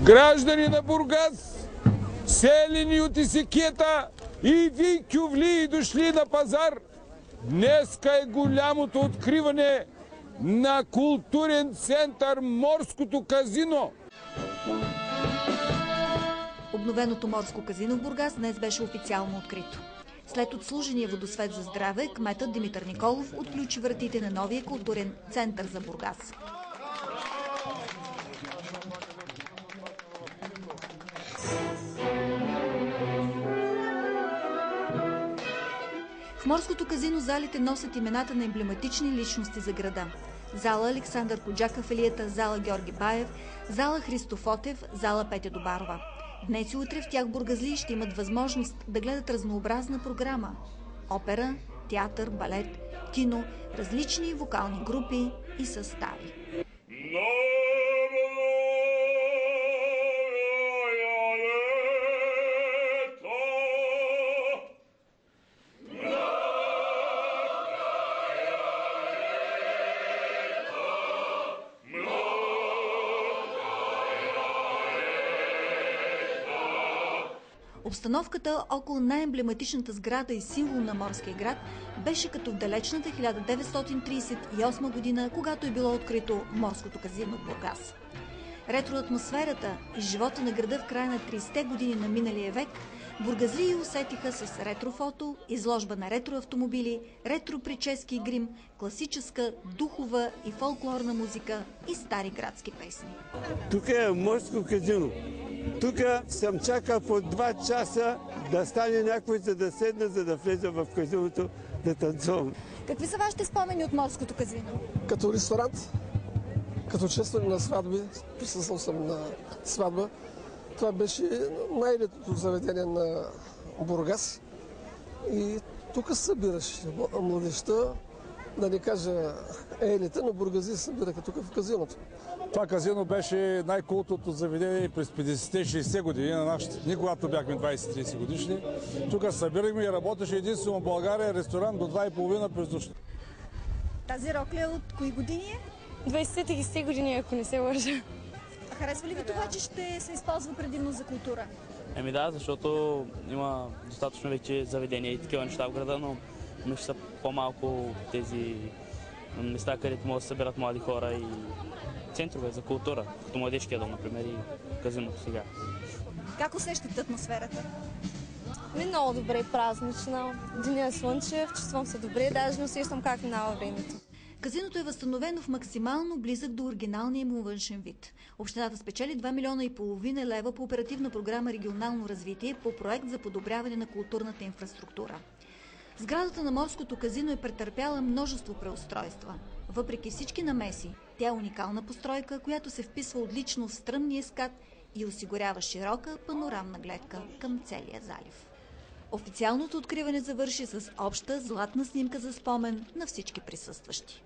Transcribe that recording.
Граждани на Бургас, селени от Исикета и ви, кювли, дошли на пазар, днеска е голямото откриване на културен център Морското казино. Обновеното Морско казино в Бургас днес беше официално открито. След отслужения водосвет за здраве, кметът Димитър Николов отключи вратите на новия културен център за Бургас. В Морското казино залите носят имената на емблематични личности за града. Зала Александър Коджаков Елията, зала Георги Баев, зала Христо Фотев, зала Петя Добарова. Днес и утре в тях бургазлии ще имат възможност да гледат разнообразна програма – опера, театър, балет, кино, различни вокални групи и състави. Обстановката около най-емблематичната сграда и символ на морския град беше като в далечната 1938 година, когато е било открито Морското казино в Бургас. Ретроатмосферата и живота на града в края на 30-те години на миналия век бургазлии усетиха с ретрофото, изложба на ретроавтомобили, ретропрически и грим, класическа, духова и фолклорна музика и стари градски песни. Тук е Морско казино. Тук съм чакал по 2 часа да стане някой, за да седне, за да влезе в казиното да танцувам. Какви са вашите спомени от Морското казино? Като ресторант, като честване на сватби, присъствал съм на сватба. Това беше най-летното заведение на Бургас. И тук събираш младежта, да не кажа елита, но бургази се събираха тук в казиното. Това казино беше най-култовото заведение през 50-60 години на нашите дни, когато бяхме 20-30 годишни. Тук събирахме и работеше единствено в България ресторант до 2,5 през нощта. Тази рокля от кои години е? 20-30 години, ако не се лъжа. А харесва ли ви това, че ще се използва предимно за култура? Еми да, защото има достатъчно вече заведения и такива неща в града, но ще са по-малко тези места, където могат да се събират млади хора и центрове за култура, като Младежкия дом, например, и казиното сега. Как усещате атмосферата? Много добре, празнична. Деня е слънчев, чувствам се добре, даже не усещам как минава времето. Казиното е възстановено в максимално близък до оригиналния му външен вид. Общината спечели 2,5 милиона лева по оперативна програма «Регионално развитие» по проект за подобряване на културната инфраструктура. Сградата на Морското казино е претърпяла множество преустройства. Въпреки всички намеси, тя е уникална постройка, която се вписва отлично в стръмния скат и осигурява широка панорамна гледка към целия залив. Официалното откриване завърши с обща златна снимка за спомен на всички присъстващи.